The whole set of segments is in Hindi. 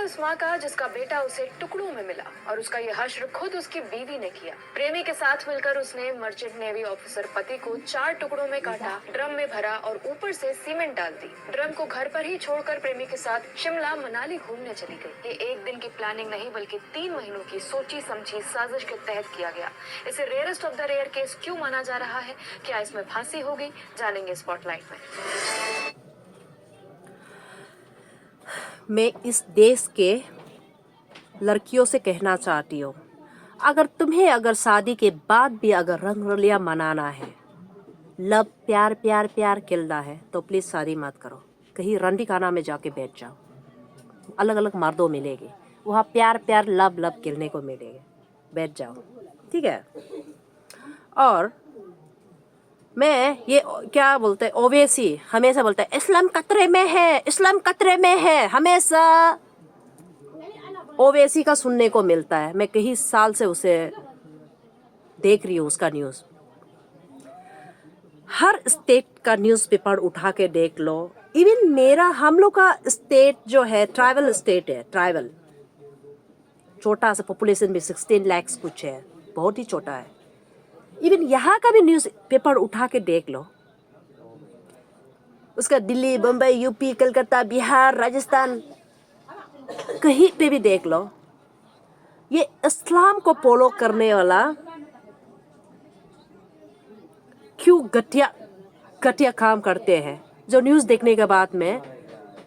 उस माँ का जिसका बेटा उसे टुकड़ों में मिला और उसका ये हश्र खुद उसकी बीवी ने किया। प्रेमी के साथ मिलकर उसने मर्चेंट नेवी ऑफिसर पति को 4 टुकड़ों में काटा, ड्रम में भरा और ऊपर से सीमेंट डाल दी। ड्रम को घर पर ही छोड़कर प्रेमी के साथ शिमला मनाली घूमने चली गई। ये एक दिन की प्लानिंग नहीं बल्कि 3 महीनों की सोची समझी साजिश के तहत किया गया। इसे rarest of the rare case क्यों माना जा रहा है? क्या इसमें फांसी होगी? जानेंगे स्पॉटलाइट में। मैं इस देश के लड़कियों से कहना चाहती हूँ, अगर शादी के बाद भी अगर रंगरलिया मनाना है, लव प्यार प्यार प्यार खेलना है, तो प्लीज़ शादी मत करो। कहीं रंडी खाना में जाके बैठ जाओ, अलग अलग मर्दों मिलेंगे, वहाँ प्यार प्यार लव लव खेलने को मिलेंगे, बैठ जाओ, ठीक है। और मैं ये क्या बोलते हैं, ओवैसी हमेशा बोलता है इस्लाम खतरे में है, इस्लाम खतरे में है, हमेशा ओवैसी का सुनने को मिलता है। मैं कई साल से उसे देख रही हूँ, उसका न्यूज़। हर स्टेट का न्यूज़पेपर उठा के देख लो। इवन हम लोग का स्टेट जो है ट्राइबल स्टेट है, ट्राइबल छोटा सा, पॉपुलेशन भी 16 लाख कुछ है, बहुत ही छोटा है। इवन यहाँ का भी न्यूज़ पेपर उठा के देख लो, उसका दिल्ली, बम्बई, यूपी, कलकत्ता, बिहार, राजस्थान, कहीं पे भी देख लो, ये इस्लाम को फॉलो करने वाला क्यों घटिया काम करते हैं। जो न्यूज़ देखने के बाद में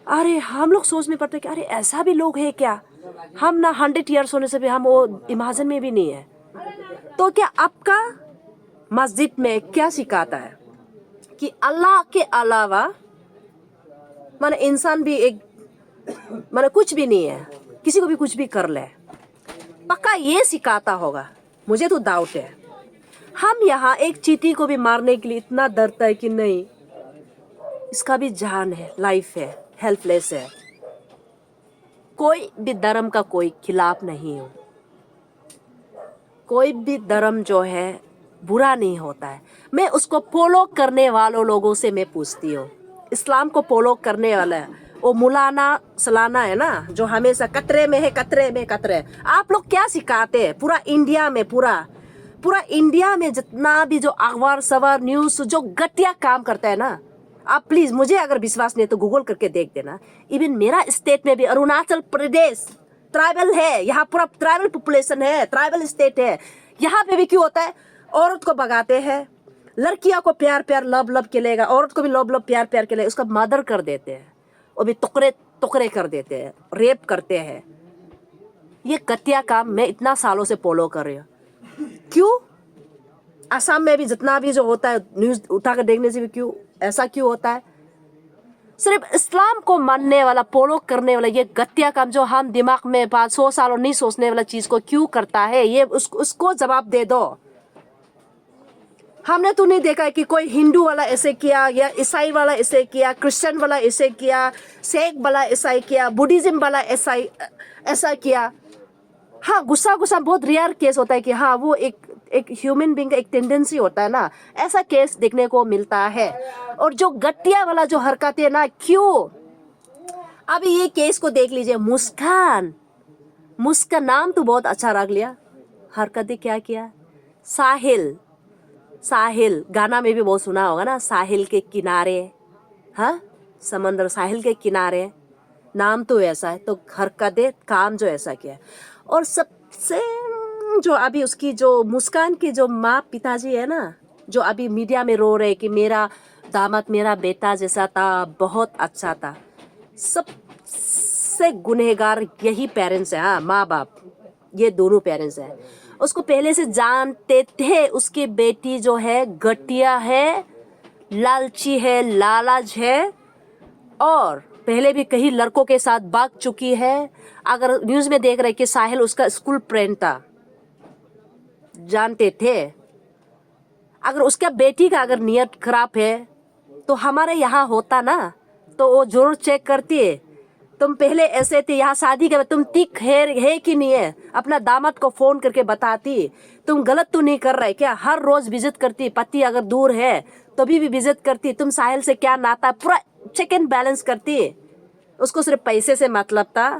अरे हम लोग सोच में पड़ते कि अरे ऐसा भी लोग है क्या, हम ना 100 ईयर्स होने से भी हम वो इमेजिन में भी नहीं है। तो क्या आपका मस्जिद में क्या सिखाता है कि अल्लाह के अलावा माने इंसान भी एक माने कुछ भी नहीं है, किसी को भी कुछ भी कर ले, पक्का ये सिखाता होगा। मुझे तो डाउट है। हम यहाँ एक चींटी को भी मारने के लिए इतना डरता है कि नहीं, इसका भी जान है, लाइफ है, हेल्पलेस है। कोई भी धर्म का कोई खिलाफ नहीं हो, कोई भी धर्म जो है बुरा नहीं होता है। मैं उसको फॉलो करने वालों लोगों से मैं पूछती हूँ, इस्लाम को फॉलो करने वाला वो मुलाना सलाना है ना, जो हमेशा कतरे में है, कतरे में कतरे। आप लोग क्या सिखाते हैं पूरा इंडिया में, पूरा इंडिया में जितना भी जो अखबार सवार न्यूज़ जो घटिया काम करता है ना, आप प्लीज़, मुझे अगर विश्वास नहीं है तो गूगल करके देख देना। इवन मेरा स्टेट में भी अरुणाचल प्रदेश ट्राइबल है, यहाँ पूरा ट्राइबल पॉपुलेशन है, ट्राइबल स्टेट है। यहाँ पे भी क्यों होता है, औरत को भगाते हैं, लड़कियों को प्यार प्यार लव लव खेलेगा, औरत को भी लव लव प्यार प्यार खेलेगा, उसका मर्डर कर देते हैं, वो भी टुकड़े कर देते हैं, रेप करते हैं। ये घटिया काम मैं इतना सालों से फॉलो कर रही हूँ। क्यों असम में भी जितना भी जो होता है न्यूज़ उठा कर देखने से भी क्यों ऐसा क्यों होता है? सिर्फ इस्लाम को मानने वाला, फॉलो करने वाला ये घटिया काम जो हम दिमाग में 500 सालों नहीं सोचने वाला चीज़ को क्यों करता है, ये उसको जवाब दे दो। हमने तो नहीं देखा है कि कोई हिंदू वाला ऐसे किया, या ईसाई वाला ऐसे किया, क्रिश्चियन वाला ऐसे किया, सिख वाला ऐसा किया, बुद्धिज्म वाला ऐसा किया। हाँ, गुस्सा बहुत रेयर केस होता है कि हाँ वो एक ह्यूमन बीइंग का एक टेंडेंसी होता है ना, ऐसा केस देखने को मिलता है। और जो घटिया वाला जो हरकतें ना, क्यों? अभी ये केस को देख लीजिए, मुस्कान नाम तो बहुत अच्छा रख लिया, हरकतें क्या किया। साहिल गाना में भी बहुत सुना होगा ना, साहिल के किनारे, हाँ समंदर साहिल के किनारे, नाम तो ऐसा है, तो हरकतें काम जो ऐसा किया। और सबसे जो अभी उसकी जो मुस्कान की जो माँ पिताजी है ना, जो अभी मीडिया में रो रहे कि मेरा दामाद मेरा बेटा जैसा था, बहुत अच्छा था। सबसे गुनहगार यही पेरेंट्स है, हाँ माँ बाप, ये दोनों पेरेंट्स हैं। उसको पहले से जानते थे उसकी बेटी जो है घटिया है, लालची है, लालच है, और पहले भी कई लड़कों के साथ भाग चुकी है। अगर न्यूज़ में देख रहे कि साहिल उसका स्कूल फ्रेंड था, जानते थे। अगर उसका बेटी का अगर नियत खराब है तो हमारे यहाँ होता ना, तो वो जरूर चेक करती है, तुम पहले ऐसे थे, यहाँ शादी के बाद तुम ठीक है कि नहीं है, अपना दामाद को फोन करके बताती, तुम गलत तो नहीं कर रहे क्या, हर रोज विजिट करती, पति अगर दूर है तो भी विजिट करती, तुम साहिल से क्या नाता, पूरा चेक एंड बैलेंस करती। उसको सिर्फ पैसे से मतलब था,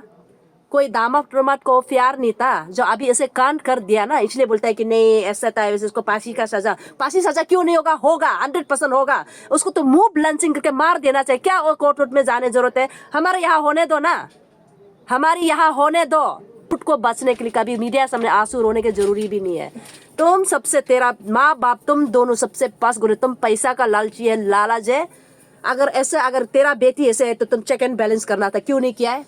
कोई दामाद को प्यार नहीं था जो अभी ऐसे कांड कर दिया ना, इसलिए बोलता है कि नहीं ऐसा था वैसे, इसको फांसी का सजा। फांसी सजा क्यों नहीं होगा? होगा, 100% होगा। उसको तो मुंह ब्लंचिंग करके मार देना चाहिए। क्या वो कोर्ट में जाने जरूरत है? हमारे यहाँ होने दो ना, हमारी यहाँ होने दो। खुद को बचने के लिए कभी मीडिया सामने आंसू रोने की जरूरी भी नहीं है। तुम सबसे, तेरा माँ बाप, तुम दोनों सबसे पास गुरु, तुम पैसा का लालची है, लालच है। अगर तेरा बेटी ऐसे है तो तुम चेक एंड बैलेंस करना था, क्यों नहीं किया है?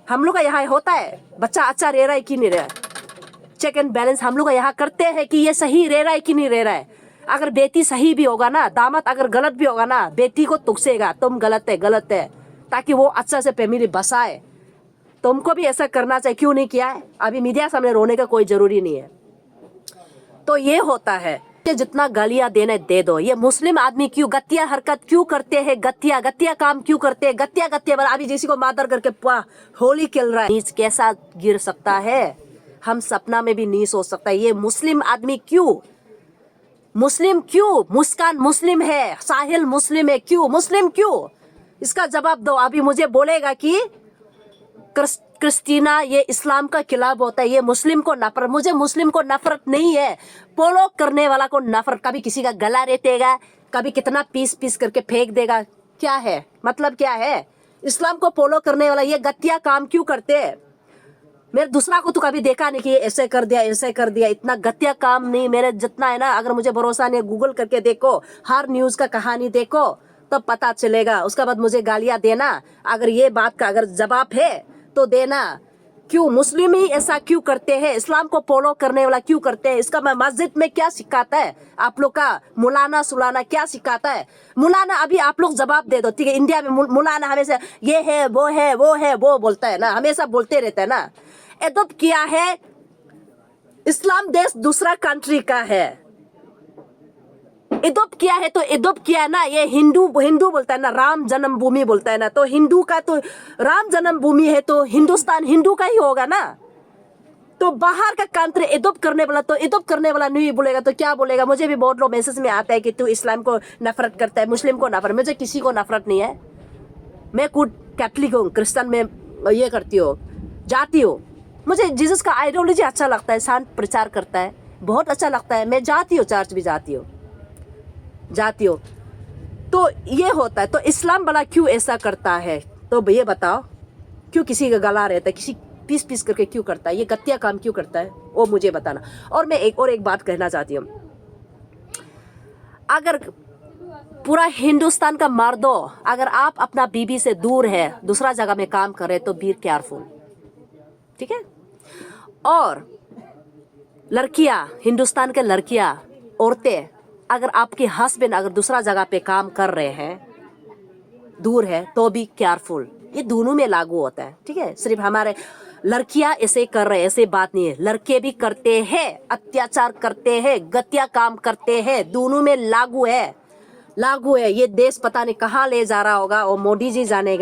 हम लोग का यहाँ होता है, बच्चा अच्छा रह रहा है कि नहीं रह रहा है, चेक एंड बैलेंस हम लोग यहाँ करते हैं कि ये सही रह रहा है कि नहीं रह रहा है। अगर बेटी सही भी होगा ना, दामाद अगर गलत भी होगा ना, बेटी को तुकसेगा तुम गलत है, ताकि वो अच्छा से फैमिली बसाए। तुमको भी ऐसा करना चाहिए, क्यों नहीं किया है? अभी मीडिया सामने रोने का कोई जरूरी नहीं है। तो ये होता है, जितना गालियां देने दे दो। ये मुस्लिम आदमी क्यों गत्तिया हरकत क्यों करते हैं, गत्तिया काम क्यों करते हैं? गत्तिया वाला अभी किसी को मादर करके होली खेल रहा है, नीच कैसा गिर सकता है? हम सपना में भी नहीं सोच सकता। ये मुस्लिम आदमी क्यों, मुस्कान मुस्लिम है, साहिल मुस्लिम है, क्यों मुस्लिम क्यों? इसका जवाब दो। अभी मुझे बोलेगा कि क्रिस्टीना ये इस्लाम का खिलाफ होता है, ये मुस्लिम को नफरत। मुझे मुस्लिम को नफरत नहीं है, फॉलो करने वाला को नफरत। कभी किसी का गला रेतेगा, कभी कितना पीस करके फेंक देगा, क्या है मतलब? क्या है? इस्लाम को फॉलो करने वाला ये गत्तिया काम क्यों करते हैं? मेरे दूसरा को तो कभी देखा नहीं कि ऐसे कर दिया, इतना गत्तिया काम नहीं मेरे जितना है ना। अगर मुझे भरोसा नहीं, गूगल करके देखो, हर न्यूज का कहानी देखो, तब पता चलेगा। उसके बाद मुझे गालियां देना। अगर ये बात का अगर जवाब है तो देना। क्यों मुस्लिम ही ऐसा क्यों करते हैं? इस्लाम को फॉलो करने वाला क्यों करते हैं? इसका मस्जिद में क्या सिखाता है आप लोग का? मुलाना सुलाना क्या सिखाता है? मुलाना अभी आप लोग जवाब दे दो, ठीक है? इंडिया में मुलाना हमेशा ये है वो बोलता है ना, हमेशा बोलते रहता है ना। एडॉप्ट किया है, इस्लाम देश दूसरा कंट्री का है, एडॉप्ट किया है तो एडॉप्ट किया है ना। ये हिंदू बोलता है ना, राम जन्मभूमि बोलता है ना, तो हिंदू का तो राम जन्मभूमि है, तो हिंदुस्तान हिंदू का ही होगा ना। तो बाहर का कंट्री एडॉप्ट करने वाला तो एडॉप्ट करने वाला नहीं बोलेगा तो क्या बोलेगा? मुझे भी बहुत लोग मैसेज में आता है कि तू इस्लाम को नफरत करता है, मुस्लिम को नफरत। मुझे किसी को नफरत नहीं है। मैं खुद कैथलिक हूँ, क्रिश्चियन में ये करती हूँ, जाती हूँ। मुझे जीसस का आइडियोलॉजी अच्छा लगता है, शांत प्रचार करता है, बहुत अच्छा लगता है। मैं जाती हूँ, चर्च भी जाती हूँ। तो ये होता है। तो इस्लाम वाला क्यों ऐसा करता है? तो ये बताओ, क्यों किसी का गला रहता है, किसी पीस करके क्यों करता है? ये गत्तिया काम क्यों करता है, वो मुझे बताना। और मैं एक बात कहना चाहती हूँ। अगर पूरा हिंदुस्तान का मर्दों, अगर आप अपना बीबी से दूर है, दूसरा जगह में काम कर रहे, तो बी केयरफुल, ठीक है? और लड़कियां, हिंदुस्तान के लड़कियां, औरतें, अगर आपके हस्बैंड अगर दूसरा जगह पे काम कर रहे हैं, दूर है, तो भी केयरफुल। ये दोनों में लागू होता है, ठीक है? सिर्फ हमारे लड़कियां ऐसे कर रहे हैं ऐसे बात नहीं है, लड़के भी करते हैं, अत्याचार करते हैं, गत्तिया काम करते हैं, दोनों में लागू है। ये देश पता नहीं कहाँ ले जा रहा होगा, और मोदी जी जानेगा।